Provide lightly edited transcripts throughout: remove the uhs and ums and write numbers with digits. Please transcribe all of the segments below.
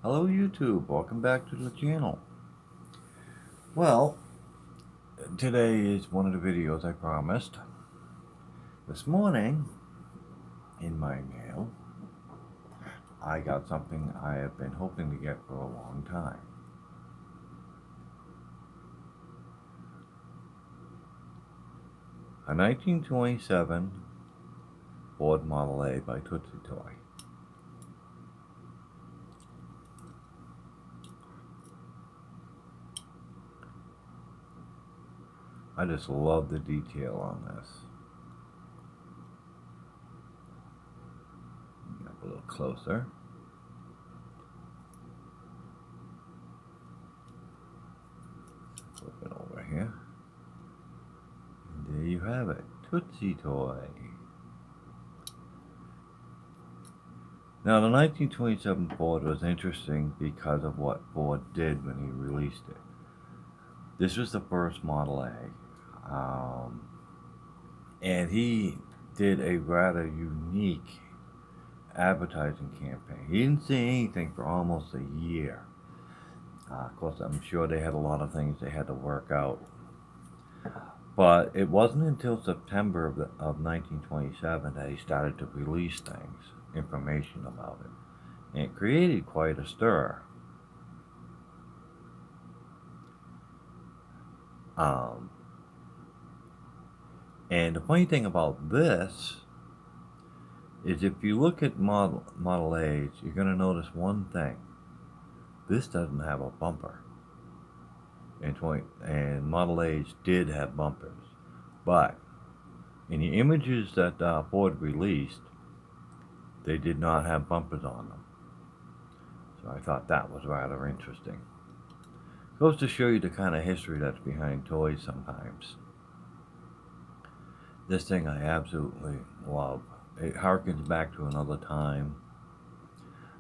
Hello YouTube, welcome back to the channel. Well, today is one of the videos I promised. This morning, in my mail, I got something I have been hoping to get for a long time. A 1927 Ford Model A by Tootsietoy. I just love the detail on this. Get a little closer. Flip it over here. And there you have it, Tootsietoy. Now, the 1927 Ford was interesting because of what Ford did when he released it. This was the first Model A. And he did a rather unique advertising campaign. He didn't say anything for almost a year. Of course, I'm sure they had a lot of things they had to work out. But it wasn't until September of 1927 that he started to release things, information about it. And it created quite a stir. And the funny thing about this is if you look at Model A's, you're going to notice one thing. This doesn't have a bumper. And Model A's did have bumpers. But in the images that Ford released, they did not have bumpers on them. So I thought that was rather interesting. Goes to show you the kind of history that's behind toys sometimes. This thing I absolutely love. It harkens back to another time.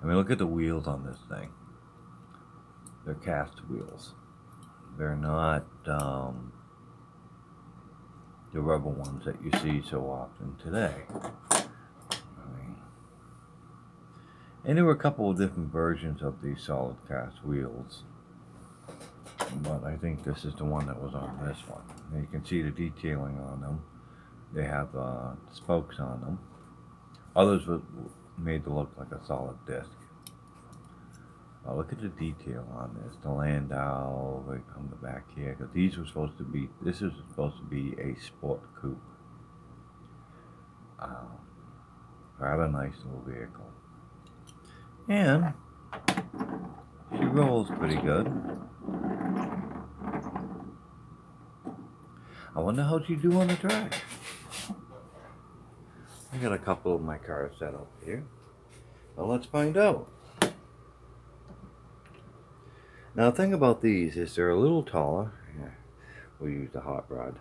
I mean, look at the wheels on this thing. They're cast wheels. They're not the rubber ones that you see so often today. And there were a couple of different versions of these solid cast wheels. But I think this is the one that was on this one. And you can see the detailing on them. They have spokes on them. Others were made to look like a solid disc. Look at the detail on this. The landau right on the back here. Because these were supposed to be, this is supposed to be a sport coupe. Rather nice little vehicle. And she rolls pretty good. I wonder how she'd do on the track. I got a couple of my cars set up here. Well, let's find out. Now, the thing about these is they're a little taller. Yeah, we'll use the hot rod.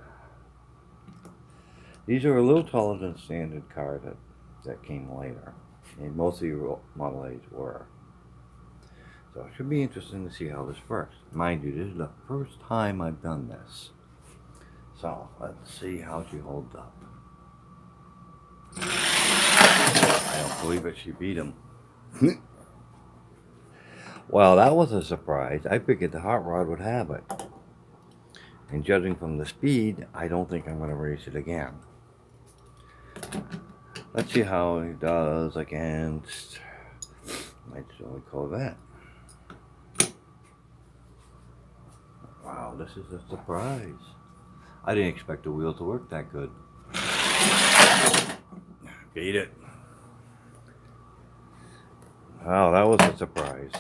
These are a little taller than standard cars that came later. And most of your Model A's were. So it should be interesting to see how this works. Mind you, this is the first time I've done this. So let's see how she holds up. I don't believe it, she beat him. Well, that was a surprise. I figured the hot rod would have it. And judging from the speed, I don't think I'm going to race it again. Let's see how he does against my silly Corvette. Wow, this is a surprise. I didn't expect the wheel to work that good. Beat it. Wow, that was a surprise.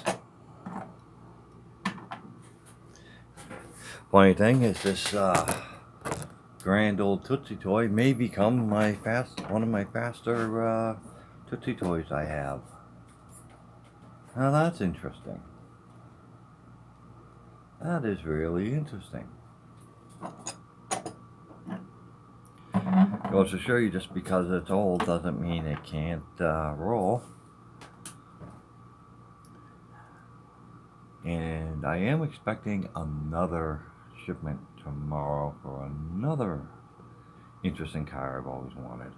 Funny thing is this grand old Tootsietoy may become one of my faster Tootsietoys I have. Now that's interesting. That is really interesting. Goes to show you just because it's old doesn't mean it can't roll. And I am expecting another shipment tomorrow for another interesting car I've always wanted.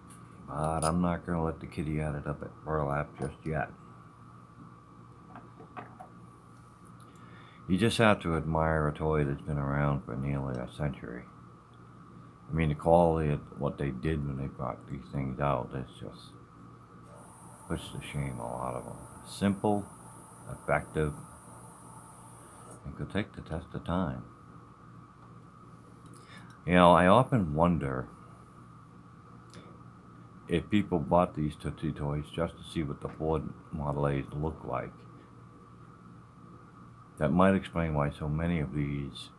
But I'm not going to let the kitty out of it burlap just yet. You just have to admire a toy that's been around for nearly a century. I mean, the quality of what they did when they brought these things out, it's just puts to shame a lot of them. Simple, effective, and could take the test of time. You know, I often wonder if people bought these Tootsie Toys just to see what the Ford Model A's look like. That might explain why so many of these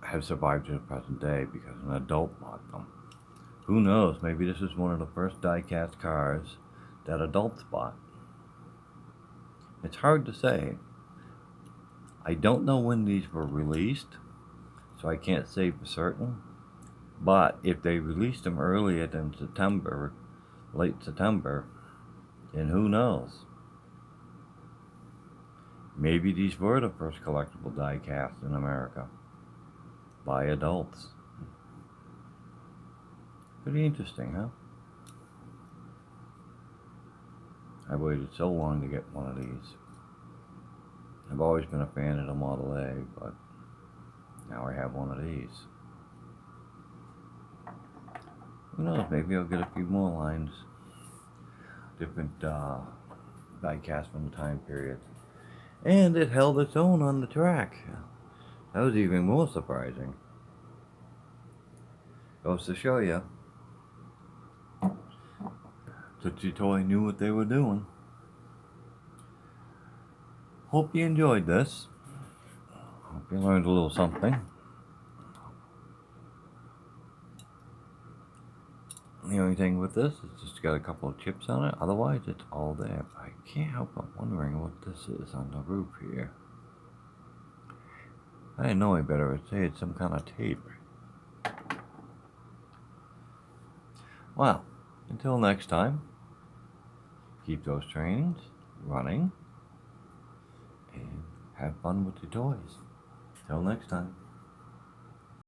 have survived to the present day, because an adult bought them. Who knows, maybe this is one of the first die-cast cars that adults bought. It's hard to say. I don't know when these were released, so I can't say for certain. But if they released them earlier than September, late September, then who knows? Maybe these were the first collectible die-cast in America by adults. Pretty interesting, huh? I waited so long to get one of these. I've always been a fan of the Model A, but now I have one of these. Who knows, maybe I'll get a few more lines. Different die-cast from the time period. And it held its own on the track. That was even more surprising. Goes to show you, Tootsie Toy knew what they were doing. Hope you enjoyed this. Hope you learned a little something. The only thing with this is just got a couple of chips on it. Otherwise, it's all there. I can't help but wondering what this is on the roof here. I didn't know any better. I'd say it's some kind of tape. Well, until next time, keep those trains running and have fun with your toys. Till next time.